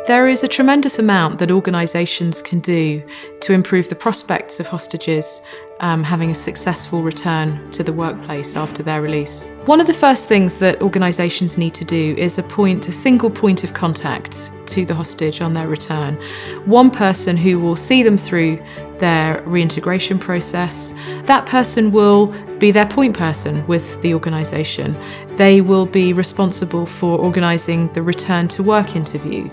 There is a tremendous amount that organisations can do to improve the prospects of hostages having a successful return to the workplace after their release. One of the first things that organisations need to do is appoint a single point of contact to the hostage on their return. One person who will see them through their reintegration process. That person will be their point person with the organisation. They will be responsible for organising the return to work interview.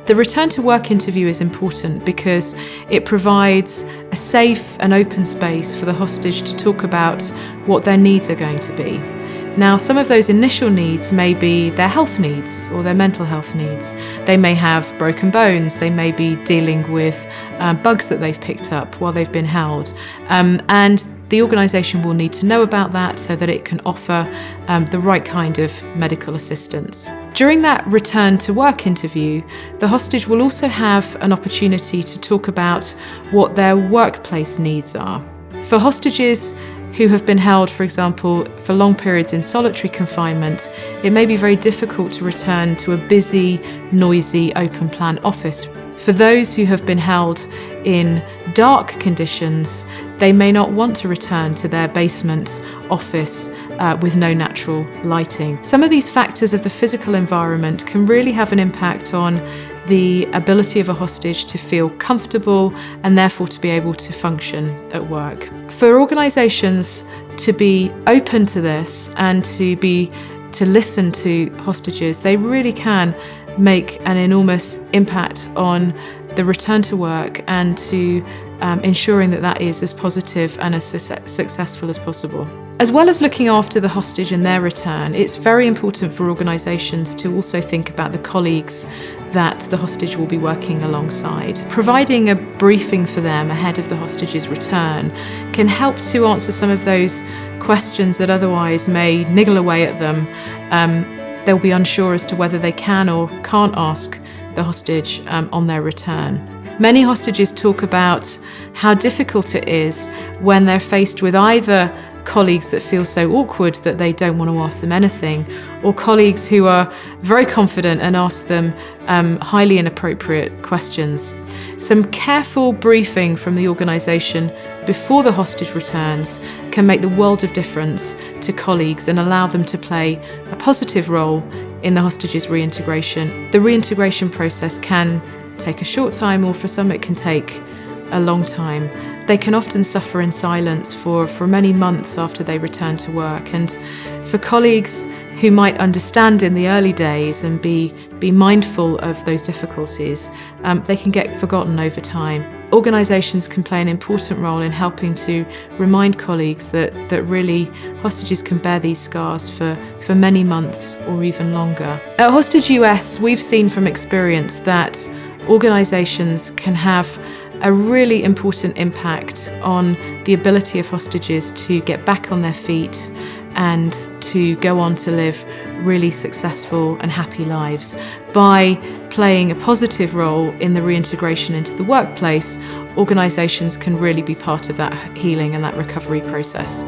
The return to work interview is important because it provides a safe and open space for the hostage to talk about what their needs are going to be. Now, some of those initial needs may be their health needs or their mental health needs. They may have broken bones, they may be dealing with bugs that they've picked up while they've been held. And the organisation will need to know about that so that it can offer the right kind of medical assistance. During that return to work interview, the hostage will also have an opportunity to talk about what their workplace needs are. For hostages who have been held, for example, for long periods in solitary confinement, it may be very difficult to return to a busy, noisy, open-plan office. For those who have been held in dark conditions, they may not want to return to their basement office with no natural lighting. Some of these factors of the physical environment can really have an impact on the ability of a hostage to feel comfortable and therefore to be able to function at work. For organisations to be open to this and to listen to hostages, they really can make an enormous impact on the return to work and to ensuring that that is as positive and as successful as possible. As well as looking after the hostage in their return, it's very important for organisations to also think about the colleagues that the hostage will be working alongside. Providing a briefing for them ahead of the hostage's return can help to answer some of those questions that otherwise may niggle away at them. They'll be unsure as to whether they can or can't ask the hostage on their return. Many hostages talk about how difficult it is when they're faced with either colleagues that feel so awkward that they don't want to ask them anything, or colleagues who are very confident and ask them highly inappropriate questions. Some careful briefing from the organisation before the hostage returns can make the world of difference to colleagues and allow them to play a positive role in the hostage's reintegration. The reintegration process can take a short time, or for some it can take a long time. They can often suffer in silence for many months after they return to work, and for colleagues who might understand in the early days and be mindful of those difficulties, they can get forgotten over time. Organisations can play an important role in helping to remind colleagues that really hostages can bear these scars for many months or even longer. At Hostage US, we've seen from experience that organisations can have a really important impact on the ability of hostages to get back on their feet and to go on to live really successful and happy lives. By playing a positive role in the reintegration into the workplace, organisations can really be part of that healing and that recovery process.